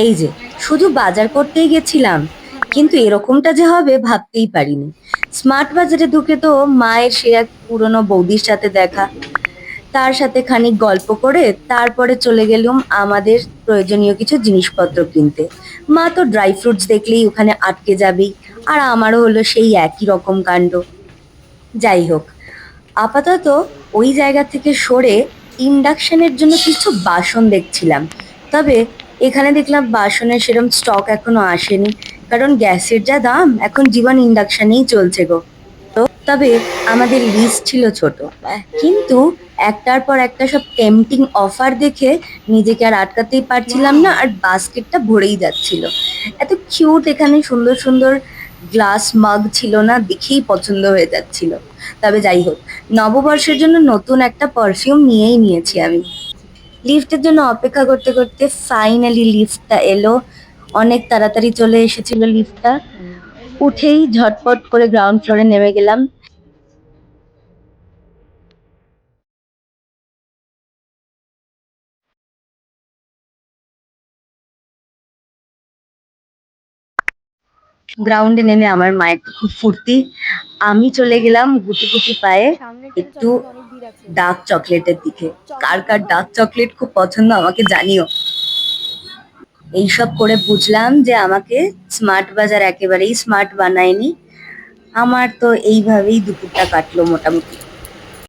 এই যে শুধু বাজার করতেই গেছিলাম, কিন্তু এরকমটা যে হবে ভাবতেই পারিনি। স্মার্ট বাজারে ঢুকে তো মায়ের সে এক পুরনো বৌদির সাথে দেখা, তার সাথে খানিক গল্প করে তারপরে চলে গেলুম আমাদের প্রয়োজনীয় কিছু জিনিসপত্র কিনতে। মা তো ড্রাই ফ্রুটস দেখলেই ওখানে আটকে যাবেই, আর আমারও হলো সেই একই রকম কাণ্ড। যাই হোক, আপাতত ওই জায়গা থেকে সরে ইন্ডাকশনের জন্য কিছু বাসন দেখছিলাম। তবে এখানে দেখলাম বাসনের সেরকম স্টক এখনো আসেনি, কারণ গ্যাসের যা দাম এখন জীবন ইন্ডাকশনেই চলছে গো। তবে আমাদের লিস্ট ছিল ছোট, কিন্তু একটার পর একটা সব টেম্পটিং অফার দেখে নিজেকে আর আটকাতেই পারছিলাম না, আর বাস্কেটটা ভরেই যাচ্ছিল। এত কিউট এখানে সুন্দর সুন্দর গ্লাস মাগ ছিল না, দেখেই পছন্দ হয়ে যাচ্ছিল। তবে যাই হোক, নববর্ষের জন্য নতুন একটা পারফিউম নিয়েই নিয়েছি আমি। লিফটের জন্য অপেক্ষা করতে করতে ফাইনালি লিফটটা এলো। অনেক তাড়াতাড়ি চলে এসেছিল লিফটটা। উঠেই ঝটপট করে গ্রাউন্ড ফ্লোরে নেমে গেলাম। গ্রাউন্ডে নেমে আমার মায়ের তো খুব ফুর্তি। আমি চলে গেলাম গুটি গুটি পায়ে একটু ডার্ক চকলেটের দিকে। কার কার ডার্ক চকলেট খুব পছন্দ আমাকে জানিও। এইসব করে বুঝলাম যে আমাকে স্মার্ট বাজার একেবারেই স্মার্ট বানায়নি। আমার তো এইভাবেই দুপুরটা কাটলো মোটামুটি।